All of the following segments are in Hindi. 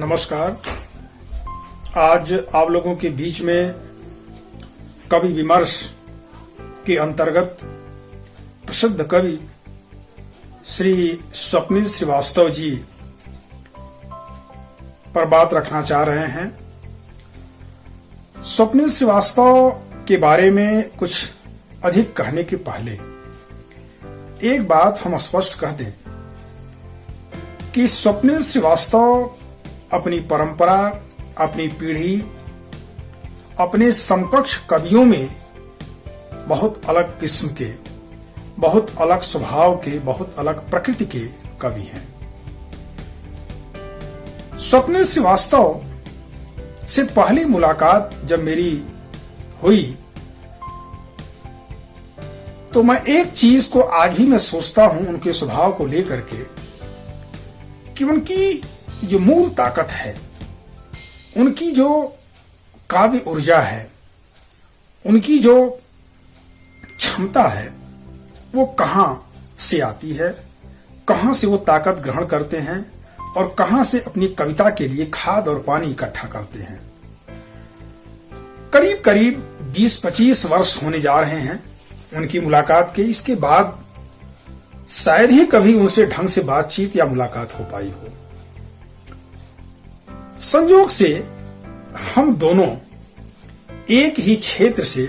नमस्कार। आज आप लोगों के बीच में कवि विमर्श के अंतर्गत प्रसिद्ध कवि श्री स्वप्निल श्रीवास्तव जी पर बात रखना चाह रहे हैं। स्वप्निल श्रीवास्तव के बारे में कुछ अधिक कहने के पहले एक बात हम स्पष्ट कह दें कि स्वप्निल श्रीवास्तव अपनी परंपरा, अपनी पीढ़ी, अपने समकक्ष कवियों में बहुत अलग किस्म के, बहुत अलग स्वभाव के, बहुत अलग प्रकृति के कवि हैं। स्वप्निल श्रीवास्तव से पहली मुलाकात जब मेरी हुई तो मैं एक चीज को आज भी मैं सोचता हूं उनके स्वभाव को लेकर के कि उनकी जो मूल ताकत है, उनकी जो काव्य ऊर्जा है, उनकी जो क्षमता है, वो कहां से आती है, कहां से वो ताकत ग्रहण करते हैं और कहां से अपनी कविता के लिए खाद और पानी इकट्ठा करते हैं। करीब करीब 20-25 वर्ष होने जा रहे हैं उनकी मुलाकात के। इसके बाद शायद ही कभी उनसे ढंग से बातचीत या मुलाकात हो पाई हो। संयोग से हम दोनों एक ही क्षेत्र से,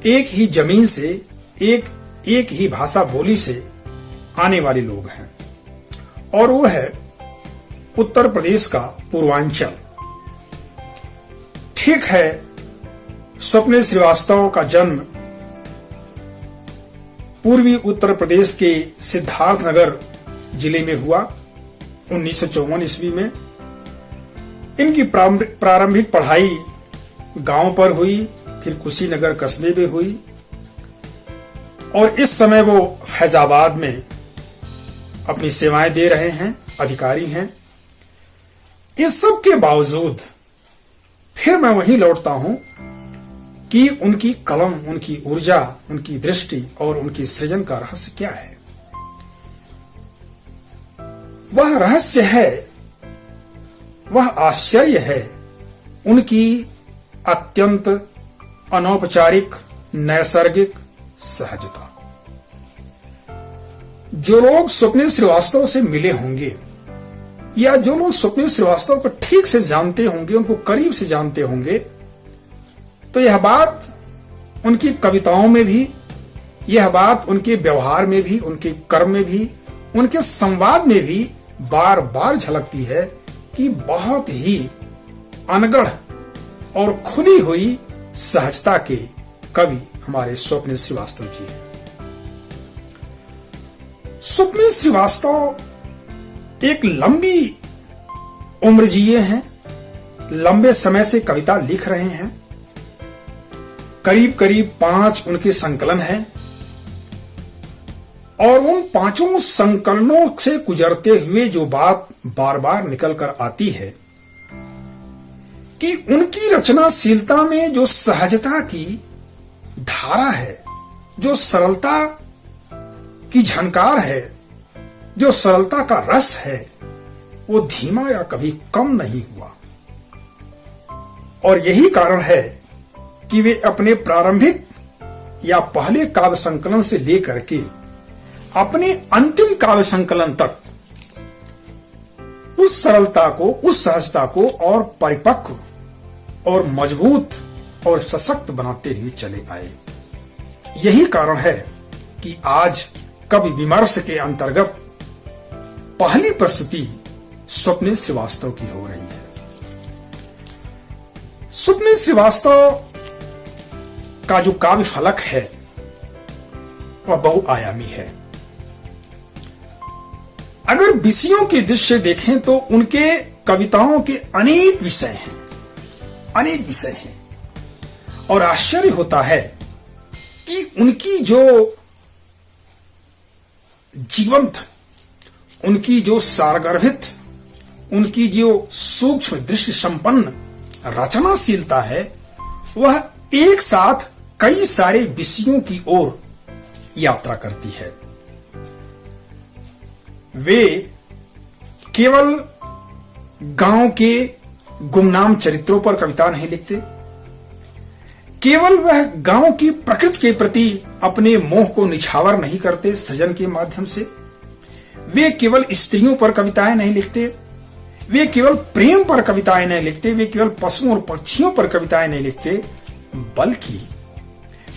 एक ही जमीन से, एक ही भाषा बोली से आने वाले लोग हैं और वो है उत्तर प्रदेश का पूर्वांचल। ठीक है, स्वप्निल श्रीवास्तव का जन्म पूर्वी उत्तर प्रदेश के सिद्धार्थनगर जिले में हुआ 1954 ईस्वी में। इनकी प्रारंभिक पढ़ाई गांव पर हुई, फिर कुशीनगर कस्बे में हुई और इस समय वो फैजाबाद में अपनी सेवाएं दे रहे हैं, अधिकारी हैं। इस सब के बावजूद फिर मैं वहीं लौटता हूं कि उनकी कलम, उनकी ऊर्जा, उनकी दृष्टि और उनकी सृजन का रहस्य क्या है। वह रहस्य है, वह आश्चर्य है उनकी अत्यंत अनौपचारिक नैसर्गिक सहजता। जो लोग स्वप्निल श्रीवास्तव से मिले होंगे या जो लोग स्वप्निल श्रीवास्तव को ठीक से जानते होंगे, उनको करीब से जानते होंगे, तो यह बात उनकी कविताओं में भी, यह बात उनके व्यवहार में भी, उनके कर्म में भी, उनके संवाद में भी बार बार झलकती है कि बहुत ही अनगढ़ और खुली हुई सहजता के कवि हमारे स्वप्निल श्रीवास्तव जी हैं। स्वप्निल श्रीवास्तव एक लंबी उम्र जिए हैं, लंबे समय से कविता लिख रहे हैं। करीब करीब 5 उनके संकलन हैं और उन 5 संकलनों से गुजरते हुए जो बात बार बार निकल कर आती है कि उनकी रचनाशीलता में जो सहजता की धारा है, जो सरलता की झनकार है, जो सरलता का रस है, वो धीमा या कभी कम नहीं हुआ। और यही कारण है कि वे अपने प्रारंभिक या पहले काव्य संकलन से लेकर के अपने अंतिम काव्य संकलन तक उस सरलता को, उस सहजता को और परिपक्व और मजबूत और सशक्त बनाते हुए चले आए। यही कारण है कि आज कवि विमर्श के अंतर्गत पहली प्रस्तुति स्वप्निल श्रीवास्तव की हो रही है। स्वप्निल श्रीवास्तव का जो काव्य फलक है वह बहुआयामी है। अगर विषयों की दृष्टि से देखें तो उनके कविताओं के अनेक विषय हैं, अनेक विषय हैं और आश्चर्य होता है कि उनकी जो जीवंत, उनकी जो सारगर्भित, उनकी जो सूक्ष्म दृश्य संपन्न रचनाशीलता है, वह एक साथ कई सारे विषयों की ओर यात्रा करती है। वे केवल गांव के गुमनाम चरित्रों पर कविता नहीं लिखते, केवल वह गांव की प्रकृति के प्रति अपने मोह को निछावर नहीं करते सृजन के माध्यम से, वे केवल स्त्रियों पर कविताएं नहीं लिखते, वे केवल प्रेम पर कविताएं नहीं लिखते, वे केवल पशुओं और पक्षियों पर कविताएं नहीं लिखते, बल्कि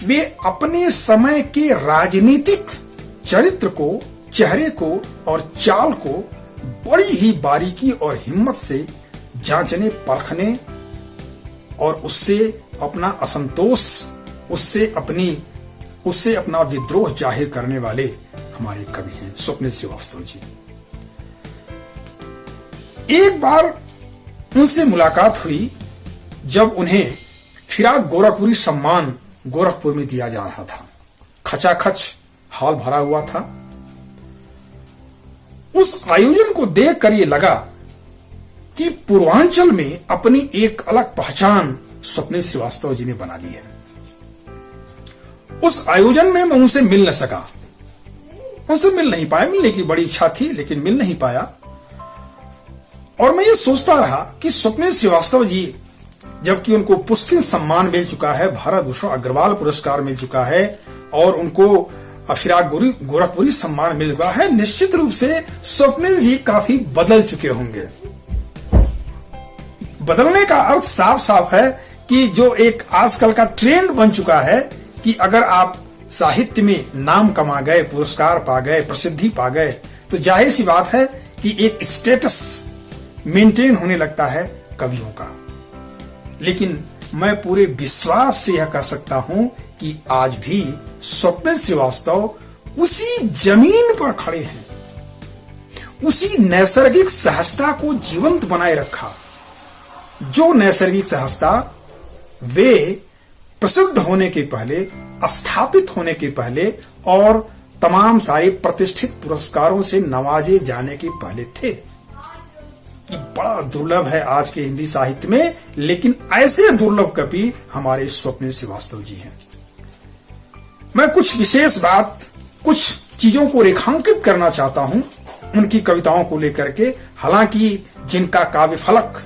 वे अपने समय के राजनीतिक चरित्र को, चेहरे को और चाल को बड़ी ही बारीकी और हिम्मत से जांचने परखने और उससे अपना असंतोष, उससे अपना विद्रोह जाहिर करने वाले हमारे कवि हैं स्वप्निल श्रीवास्तव जी। एक बार उनसे मुलाकात हुई जब उन्हें फिराक गोरखपुरी सम्मान गोरखपुर में दिया जा रहा था। खचाखच हॉल भरा हुआ था। उस आयोजन को देखकर यह लगा कि पूर्वांचल में अपनी एक अलग पहचान स्वप्निल श्रीवास्तव जी ने बना ली है। उस आयोजन में मैं उनसे मिल न सका, उनसे मिल नहीं पाया। मिलने की बड़ी इच्छा थी लेकिन मिल नहीं पाया। और मैं ये सोचता रहा कि स्वप्निल श्रीवास्तव जी, जबकि उनको पुष्किन सम्मान मिल चुका है, भारत भूषण अग्रवाल पुरस्कार मिल चुका है और उनको फिराक गोरखपुरी सम्मान मिल चुका है, निश्चित रूप से स्वप्निल जी काफी बदल चुके होंगे। बदलने का अर्थ साफ साफ है कि जो एक आजकल का ट्रेंड बन चुका है कि अगर आप साहित्य में नाम कमा गए, पुरस्कार पा गए, प्रसिद्धि पा गए, तो जाहिर सी बात है कि एक स्टेटस मेंटेन होने लगता है कवियों का। लेकिन मैं पूरे विश्वास से यह कह सकता हूं कि आज भी स्वप्निल श्रीवास्तव उसी जमीन पर खड़े हैं, उसी नैसर्गिक सहजता को जीवंत बनाए रखा। जो नैसर्गिक सहजता वे प्रसिद्ध होने के पहले, स्थापित होने के पहले और तमाम सारे प्रतिष्ठित पुरस्कारों से नवाजे जाने के पहले थे। कि बड़ा दुर्लभ है आज के हिंदी साहित्य में, लेकिन ऐसे दुर्लभ कवि हमारे स्वप्निल श्रीवास्तव जी हैं। मैं कुछ विशेष बात, कुछ चीजों को रेखांकित करना चाहता हूं उनकी कविताओं को लेकर के। हालांकि जिनका काव्य फलक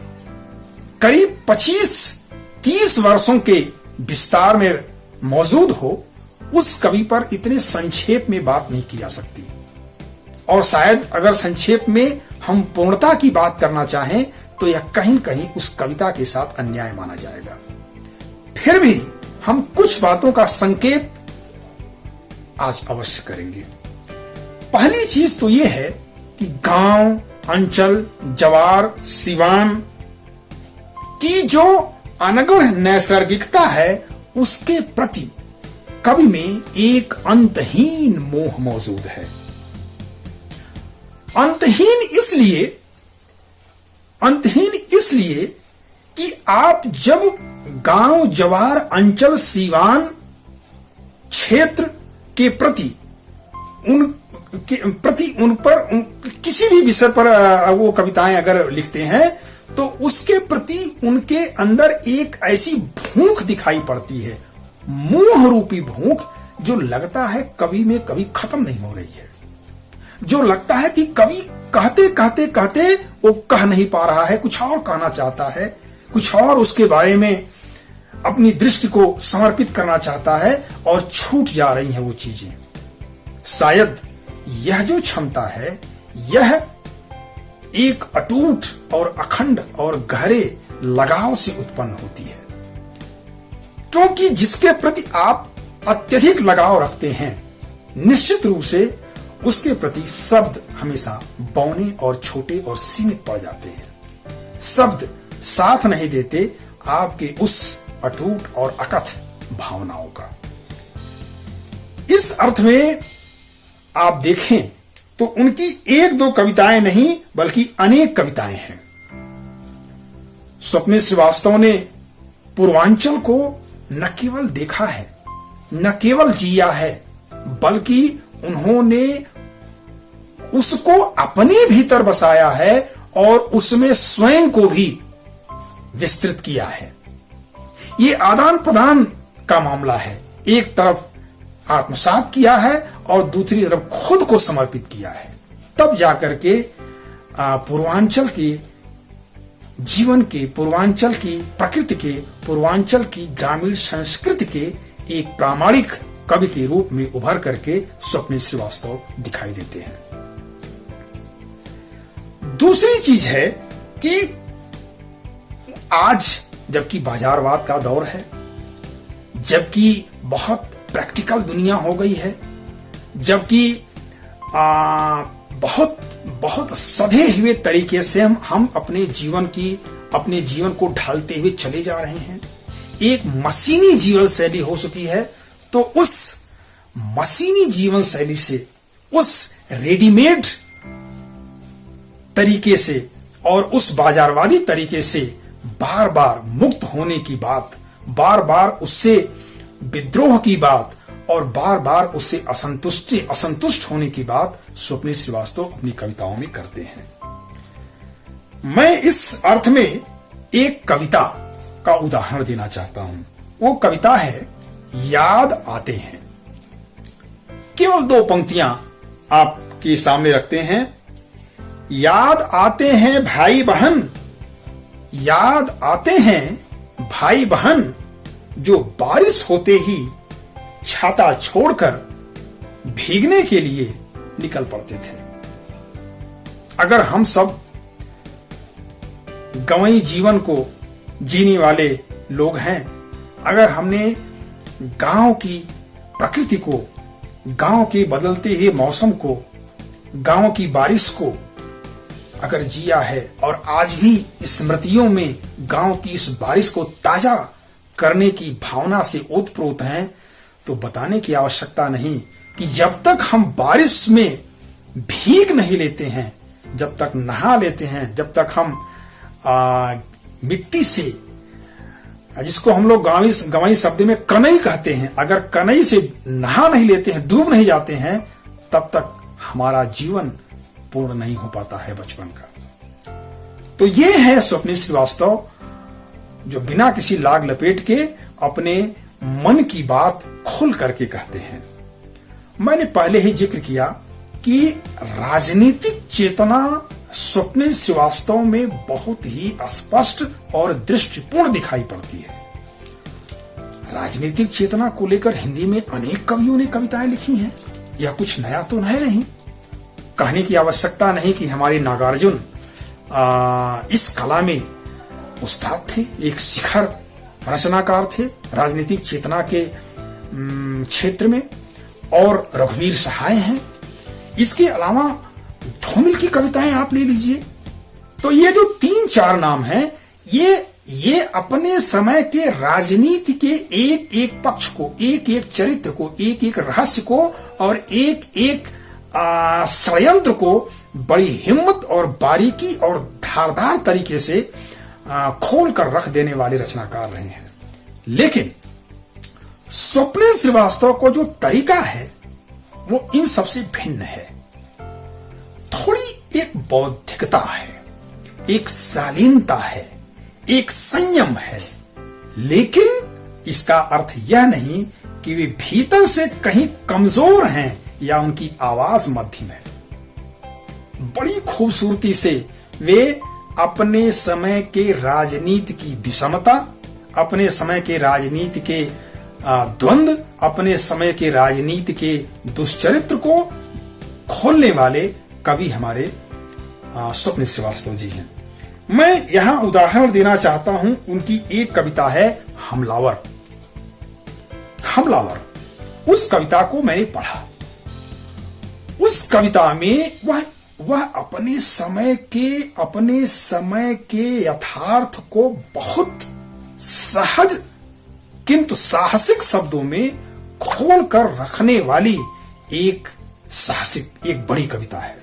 करीब 25-30 वर्षों के विस्तार में मौजूद हो, उस कवि पर इतने संक्षेप में बात नहीं की जा सकती। और शायद अगर संक्षेप में हम पूर्णता की बात करना चाहें तो यह कहीं कहीं उस कविता के साथ अन्याय माना जाएगा। फिर भी हम कुछ बातों का संकेत आज अवश्य करेंगे। पहली चीज तो यह है कि गांव, अंचल, जवार, सिवान की जो अनगढ़ नैसर्गिकता है, उसके प्रति कवि में एक अंतहीन मोह मौजूद है। अंतहीन इसलिए कि आप जब गांव, जवार, अंचल, सीवान क्षेत्र के प्रति उन पर किसी भी विषय पर वो कविताएं अगर लिखते हैं तो उसके प्रति उनके अंदर एक ऐसी भूख दिखाई पड़ती है, मोह रूपी भूख, जो लगता है कवि में कभी खत्म नहीं हो रही है। जो लगता है कि कवि कहते वो कह नहीं पा रहा है, कुछ और कहना चाहता है, कुछ और उसके बारे में अपनी दृष्टि को समर्पित करना चाहता है और छूट जा रही हैं वो चीजें। शायद यह जो क्षमता है, यह एक अटूट और अखंड और गहरे लगाव से उत्पन्न होती है। क्योंकि जिसके प्रति आप अत्यधिक लगाव रखते हैं, निश्चित रूप से उसके प्रति शब्द हमेशा बौने और छोटे और सीमित पड़ जाते हैं। शब्द साथ नहीं देते आपके उस अटूट और अकथ भावनाओं का। इस अर्थ में आप देखें तो उनकी एक दो कविताएं नहीं बल्कि अनेक कविताएं हैं। स्वप्निल श्रीवास्तव ने पूर्वांचल को न केवल देखा है, न केवल जिया है, बल्कि उन्होंने उसको अपने भीतर बसाया है और उसमें स्वयं को भी विस्तृत किया है। ये आदान प्रदान का मामला है। एक तरफ आत्मसात किया है और दूसरी तरफ खुद को समर्पित किया है। तब जाकर के पूर्वांचल की जीवन के, पूर्वांचल की प्रकृति के, पूर्वांचल की ग्रामीण संस्कृति के एक प्रामाणिक कवि के रूप में उभर करके स्वप्निल श्रीवास्तव दिखाई देते हैं। दूसरी चीज है कि आज जबकि बाजारवाद का दौर है, जबकि बहुत प्रैक्टिकल दुनिया हो गई है, जबकि बहुत बहुत सधे हुए तरीके से हम अपने जीवन को ढालते हुए चले जा रहे हैं। एक मशीनी जीवन शैली हो चुकी है, तो उस मशीनी जीवन शैली से, उस रेडीमेड तरीके से और उस बाजारवादी तरीके से बार बार मुक्त होने की बात, बार बार उससे विद्रोह की बात और बार बार उससे असंतुष्ट होने की बात स्वप्निल श्रीवास्तव अपनी कविताओं में करते हैं। मैं इस अर्थ में एक कविता का उदाहरण देना चाहता हूं। वो कविता है याद आते हैं। केवल 2 पंक्तियां आपके सामने रखते हैं। याद आते हैं भाई बहन, याद आते हैं भाई बहन, जो बारिश होते ही छाता छोड़कर भीगने के लिए निकल पड़ते थे। अगर हम सब गंवाई जीवन को जीने वाले लोग हैं, अगर हमने गांव की प्रकृति को, गांव के बदलते हुए मौसम को, गांव की बारिश को अगर जिया है और आज भी स्मृतियों में गांव की इस बारिश को ताजा करने की भावना से ओतप्रोत हैं, तो बताने की आवश्यकता नहीं कि जब तक हम बारिश में भीग नहीं लेते हैं, जब तक नहा लेते हैं, जब तक हम मिट्टी से, जिसको हम लोग गंवाई शब्द में कनई कहते हैं, अगर कनई से नहा नहीं लेते हैं, डूब नहीं जाते हैं, तब तक हमारा जीवन पूर्ण नहीं हो पाता है बचपन का। तो ये है स्वप्निल श्रीवास्तव, जो बिना किसी लाग लपेट के अपने मन की बात खुल करके कहते हैं। मैंने पहले ही जिक्र किया कि राजनीतिक चेतना स्वप्निल श्रीवास्तव में बहुत ही स्पष्ट और दृष्टिपूर्ण दिखाई पड़ती है। राजनीतिक चेतना को लेकर हिंदी में अनेक कवियों ने कविताएं लिखी हैं। यह कुछ नया तो है नहीं। कहने की आवश्यकता नहीं कि हमारे नागार्जुन इस कला में उस्ताद थे, एक शिखर रचनाकार थे राजनीतिक चेतना के क्षेत्र में, और रघुवीर सहाय हैं। इसके अलावा धूमिल की कविताएं आप ले लीजिए। तो ये जो 3-4 नाम हैं, ये अपने समय के राजनीति के एक एक पक्ष को, एक एक चरित्र को, एक एक रहस्य को और एक एक षड्यंत्र को बड़ी हिम्मत और बारीकी और धारदार तरीके से खोल कर रख देने वाले रचनाकार रहे हैं। लेकिन स्वप्निल श्रीवास्तव को जो तरीका है वो इन सबसे भिन्न है। थोड़ी एक बौद्धिकता है, एक शालीनता है, एक संयम है, लेकिन इसका अर्थ यह नहीं कि वे भीतर से कहीं कमजोर हैं या उनकी आवाज मध्यम है। बड़ी खूबसूरती से वे अपने समय के राजनीति की विषमता, अपने समय के राजनीति के द्वंद्व, अपने समय के राजनीति के दुष्चरित्र को खोलने वाले कवि हमारे स्वप्निल श्रीवास्तव जी हैं। मैं यहां उदाहरण देना चाहता हूं। उनकी एक कविता है हमलावर। हमलावर, उस कविता को मैंने पढ़ा। उस कविता में वह अपने समय के यथार्थ को बहुत सहज किंतु साहसिक शब्दों में खोल कर रखने वाली एक बड़ी कविता है।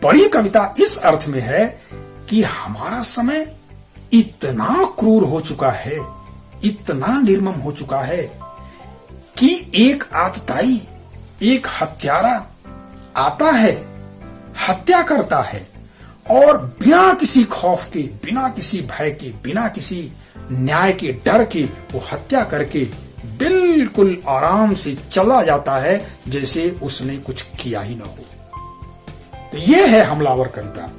बड़ी कविता इस अर्थ में है कि हमारा समय इतना क्रूर हो चुका है, इतना निर्मम हो चुका है कि एक आतताई, एक हत्यारा आता है, हत्या करता है और बिना किसी खौफ के, बिना किसी भय के, बिना किसी न्याय के डर के वो हत्या करके बिल्कुल आराम से चला जाता है जैसे उसने कुछ किया ही न हो। तो ये है हमलावर कविता।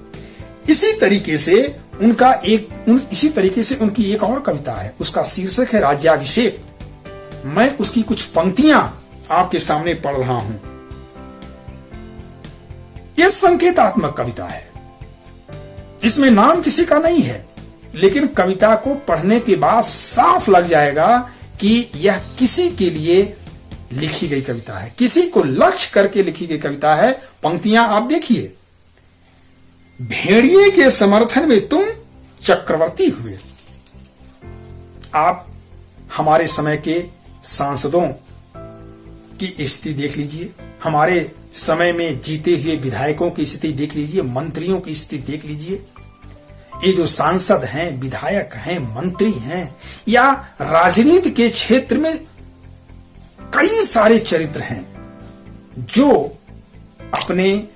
इसी तरीके से इसी तरीके से उनकी एक और कविता है, उसका शीर्षक है राज्याभिषेक। मैं उसकी कुछ पंक्तियां आपके सामने पढ़ रहा हूं। यह संकेतात्मक कविता है, इसमें नाम किसी का नहीं है, लेकिन कविता को पढ़ने के बाद साफ लग जाएगा कि यह किसी के लिए लिखी गई कविता है, किसी को लक्ष्य करके लिखी गई कविता है। पंक्तियां आप देखिए। भेड़िए के समर्थन में तुम चक्रवर्ती हुए। आप हमारे समय के सांसदों की स्थिति देख लीजिए, हमारे समय में जीते हुए विधायकों की स्थिति देख लीजिए, मंत्रियों की स्थिति देख लीजिए। ये जो सांसद हैं, विधायक हैं, मंत्री हैं, या राजनीति के क्षेत्र में कई सारे चरित्र हैं जो अपने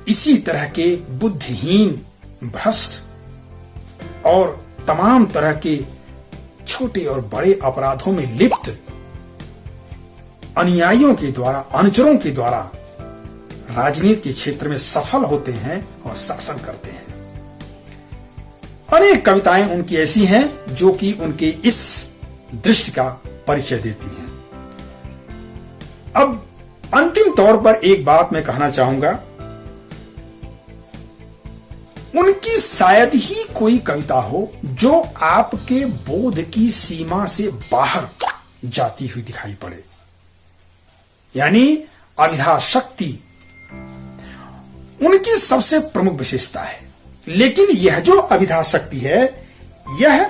इसी तरह के बुद्धिहीन, भ्रष्ट और तमाम तरह के छोटे और बड़े अपराधों में लिप्त अनुयायियों के द्वारा, अनुचरों के द्वारा राजनीति के क्षेत्र में सफल होते हैं और शासन करते हैं। अनेक कविताएं उनकी ऐसी हैं जो कि उनके इस दृष्टि का परिचय देती हैं। अब अंतिम तौर पर एक बात मैं कहना चाहूंगा, उनकी शायद ही कोई कविता हो जो आपके बोध की सीमा से बाहर जाती हुई दिखाई पड़े, यानी अभिधा शक्ति उनकी सबसे प्रमुख विशेषता है। लेकिन यह जो अभिधा शक्ति है, यह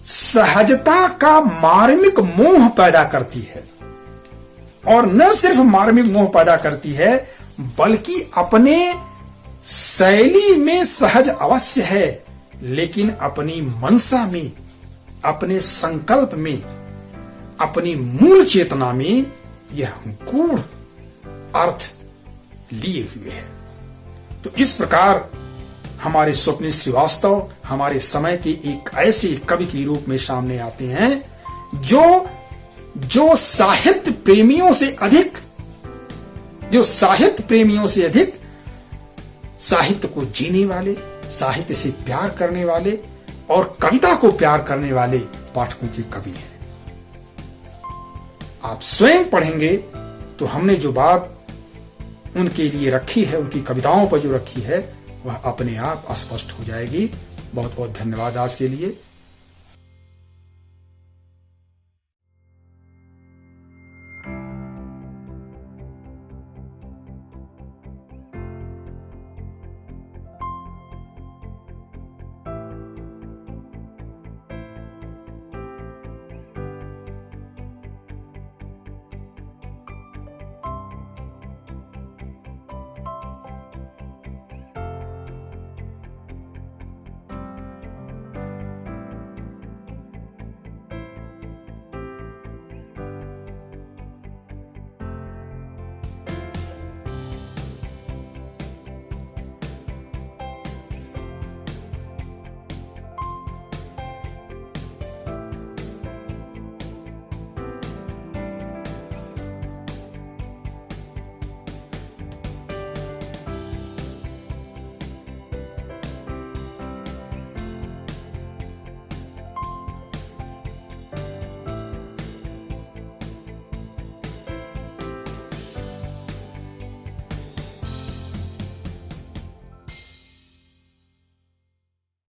सहजता का मार्मिक मोह पैदा करती है, और न सिर्फ मार्मिक मोह पैदा करती है बल्कि अपने शैली में सहज अवश्य है, लेकिन अपनी मनसा में, अपने संकल्प में, अपनी मूल चेतना में यह गूढ़ अर्थ लिए हुए है। तो इस प्रकार हमारे स्वप्निल श्रीवास्तव हमारे समय के एक ऐसे कवि के रूप में सामने आते हैं जो साहित्य प्रेमियों से अधिक साहित्य को जीने वाले, साहित्य से प्यार करने वाले और कविता को प्यार करने वाले पाठकों के कवि हैं। आप स्वयं पढ़ेंगे तो हमने जो बात उनके लिए रखी है, उनकी कविताओं पर जो रखी है, वह अपने आप स्पष्ट हो जाएगी। बहुत बहुत धन्यवाद आज के लिए।